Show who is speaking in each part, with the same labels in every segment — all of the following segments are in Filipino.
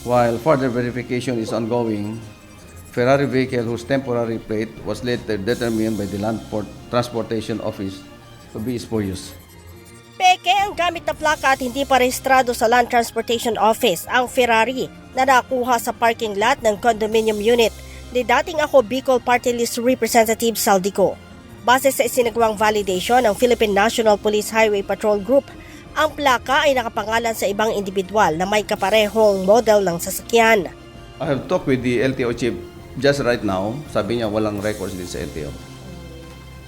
Speaker 1: While further verification is ongoing, Ferrari vehicle whose temporary plate was later determined by the Land Transportation Office to be spurious.
Speaker 2: Peke ang gamit na plaka at hindi pa rehistrado sa Land Transportation Office ang Ferrari na nakuha sa parking lot ng condominium unit ni dating ako Bicol Party List Representative Saldico. Base sa isinagawang validation ng Philippine National Police Highway Patrol Group, ang plaka ay nakapangalan sa ibang individual na may kaparehong model ng sasakyan.
Speaker 1: I have talked with the LTO chief just right now. Sabi niya walang records din sa LTO.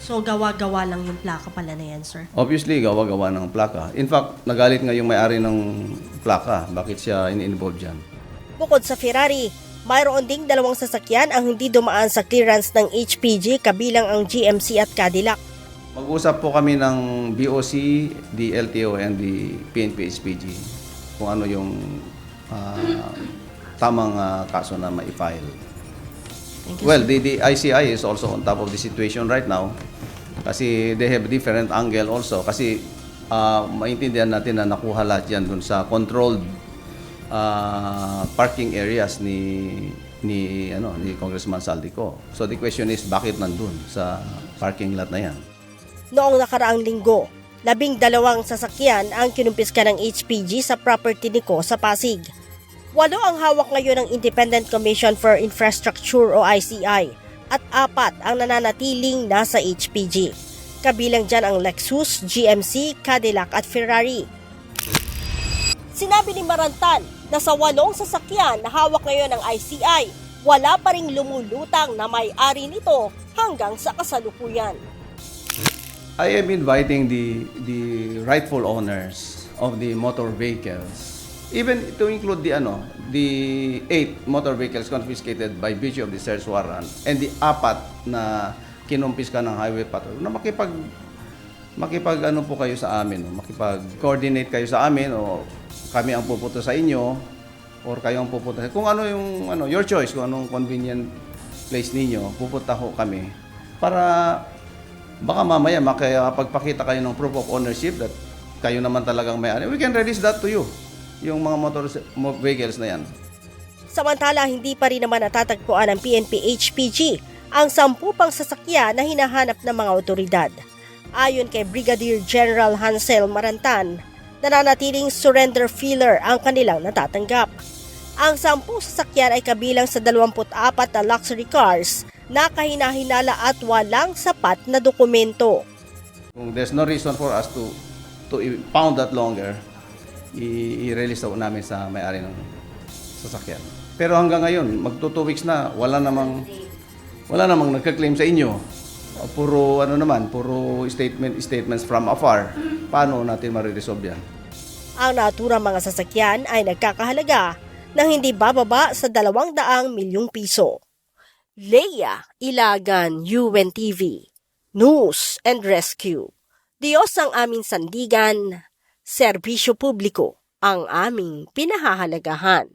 Speaker 2: So gawa-gawa lang yung plaka pala na yan, sir?
Speaker 1: Obviously, gawa-gawa ng plaka. In fact, nagalit nga yung may-ari ng plaka. Bakit siya in-involve dyan?
Speaker 2: Bukod sa Ferrari, mayroon ding dalawang sasakyan ang hindi dumaan sa clearance ng HPG kabilang ang GMC at Cadillac.
Speaker 1: Mag-usap po kami ng BOC, the LTO, and the PNP HPG kung ano yung tamang kaso na ma-file. Well, the ICI is also on top of the situation right now kasi they have different angle also kasi maintindihan natin na nakuha lahat yan dun sa controlled parking areas ni Congressman Saldico. So the question is bakit nandun sa parking lot na yan?
Speaker 2: Noong nakaraang linggo, 12 sasakyan ang kinumpiska ng HPG sa property ni Ko sa Pasig. 8 ang hawak ngayon ng Independent Commission for Infrastructure o ICI at 4 ang nananatiling nasa HPG. Kabilang dyan ang Lexus, GMC, Cadillac at Ferrari. Sinabi ni Marantan na sa 8 sasakyan na hawak ngayon ng ICI, wala pa ring lumulutang na may-ari nito hanggang sa kasalukuyan.
Speaker 1: I am inviting the rightful owners of the motor vehicles, even to include the 8 motor vehicles confiscated by virtue of the search warrant and the 4 na kinumpiska ng highway patrol na makipag ano po kayo sa amin, makipag-coordinate kayo sa amin o kami ang pupunta sa inyo or kayo ang pupunta kung ano yung your choice, kung anong convenient place ninyo, pupunta ho kami para baka mamaya makapagpakita kayo ng proof of ownership that kayo naman talagang may-ari. We can release that to you, yung mga motor vehicles na yan.
Speaker 2: Samantala, hindi pa rin naman natatagpuan ng PNP HPG ang 10 pang sasakyan na hinahanap ng mga otoridad. Ayon kay Brigadier General Hansel Marantan, nananatiling surrender filler ang kanilang natatanggap. Ang 10 sasakyan ay kabilang sa 24 na luxury cars na kahinahinala at walang sapat na dokumento.
Speaker 1: Kung there's no reason for us to pound that longer, i-release na namin sa may-ari ng sasakyan. Pero hanggang ngayon, magto 2 weeks na, wala namang nagka-claim sa inyo. Puro statements from afar. Paano natin mariresolve yan?
Speaker 2: Ang naturang mga sasakyan ay nagkakahalaga ng hindi bababa sa 200 milyong piso. Leia Ilagan, UNTV, News and Rescue. Diyos ang aming sandigan, serbisyo publiko ang aming pinahahalagahan.